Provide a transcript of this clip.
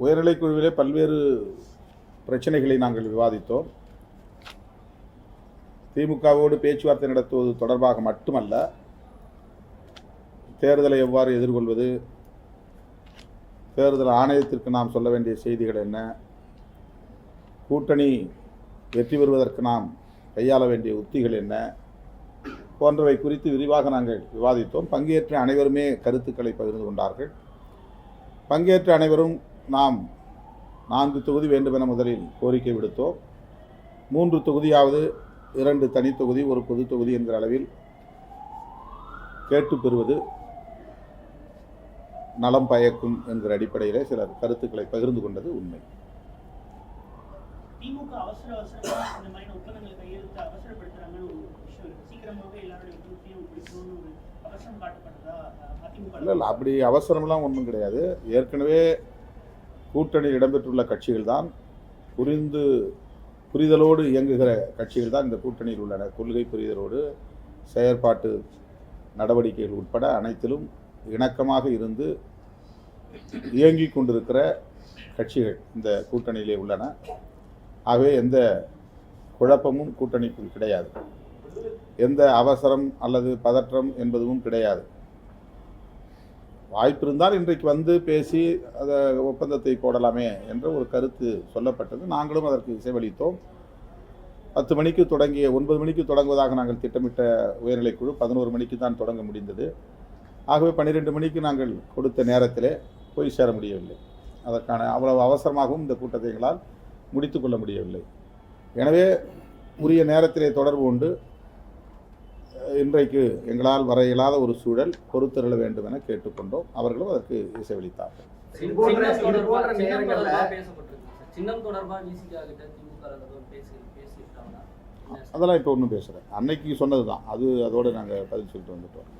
உயர்நிலைக் குழுவிலே பல்வேறு பிரச்சனைகளை நாங்கள் விவாதித்தோம். திமுகவோடு பேச்சுவார்த்தை நடத்துவது தொடர்பாக மட்டுமல்ல, தேர்தலை எவ்வாறு எதிர்கொள்வது, தேர்தல் ஆணையத்திற்கு நாம் சொல்ல வேண்டிய செய்திகள் என்ன, கூட்டணி வெற்றி பெறுவதற்கு நாம் கையாள வேண்டிய உத்திகள் என்ன போன்றவை குறித்து விரிவாக நாங்கள் விவாதித்தோம். பங்கேற்ற அனைவருமே கருத்துக்களை பகிர்ந்து கொண்டார்கள். பங்கேற்ற அனைவரும் நாம் 4 தொகுதி வேண்டுமென முதலில் கோரிக்கை விடுத்தோம். 3 தொகுதியாவது 2 தனி தொகுதி, 1 பொது தொகுதி என்கிற அளவில் கேட்டு பெறுவது நலம் பயக்கும் என்கிற அடிப்படையிலே சிலர் கருத்துக்களை பகிர்ந்து கொண்டது உண்மை. திமுக அவசரமா இந்த மாதிரி ஒப்பந்தங்களை கையெழுத்து அவசரப்படுத்துறாங்கன்னு ஒரு விஷயம் இருக்கு. சீக்கிரமாகவே எல்லாருடைய விருப்பத்தையும் பிடிக்கணும்னு ஒரு அவசரம் காட்டப்பட்டதா அதிமுக? இல்லை, அப்படி அவசரம்லாம் ஒன்றும் கிடையாது. ஏற்கனவே கூட்டணியில் இடம்பெற்றுள்ள கட்சிகள் தான், புரிதலோடு இயங்குகிற கட்சிகள் தான் இந்த கூட்டணியில் உள்ளன. கொள்கை புரிதலோடு செயற்பாட்டு நடவடிக்கைகள் உட்பட அனைத்திலும் இணக்கமாக இருந்து இயங்கிக் கொண்டிருக்கிற கட்சிகள் இந்த கூட்டணியிலே உள்ளன. ஆகவே எந்த குழப்பமும் கூட்டணிக்குள் கிடையாது. எந்த அவசரம் அல்லது பதற்றம் என்பதும் கிடையாது. வாய்ப்பிருந்தால் இன்றைக்கு வந்து பேசி அதை ஒப்பந்தத்தை போடலாமே என்ற ஒரு கருத்து சொல்லப்பட்டது. நாங்களும் அதற்கு இசைவளித்தோம். 10 மணிக்கு தொடங்கிய 9 மணிக்கு தொடங்குவதாக நாங்கள் திட்டமிட்ட உயர்நிலைக்குழு 11 மணிக்கு தான் தொடங்க முடிந்தது. ஆகவே 12 மணிக்கு நாங்கள் கொடுத்த நேரத்திலே போய் சேர முடியவில்லை. அதற்கான அவ்வளவு அவசரமாகவும் இந்த கூட்டத்தை எங்களால் முடித்து கொள்ள முடியவில்லை. எனவே உரிய நேரத்திலே தொடர்பு கொண்டு இன்றைக்கு எங்களால் வர இயலாத ஒரு சூழல் பொறுத்தருள வேண்டும் என கேட்டுக்கொண்டோம். அவர்களும் அதற்கு இசைவளித்தார்கள். அதெல்லாம் இப்போ ஒன்றும் பேசுகிறேன். அன்னைக்கு சொன்னது தான், அதோடு நாங்கள் பதில் சொல்லிட்டு வந்துட்டோம்.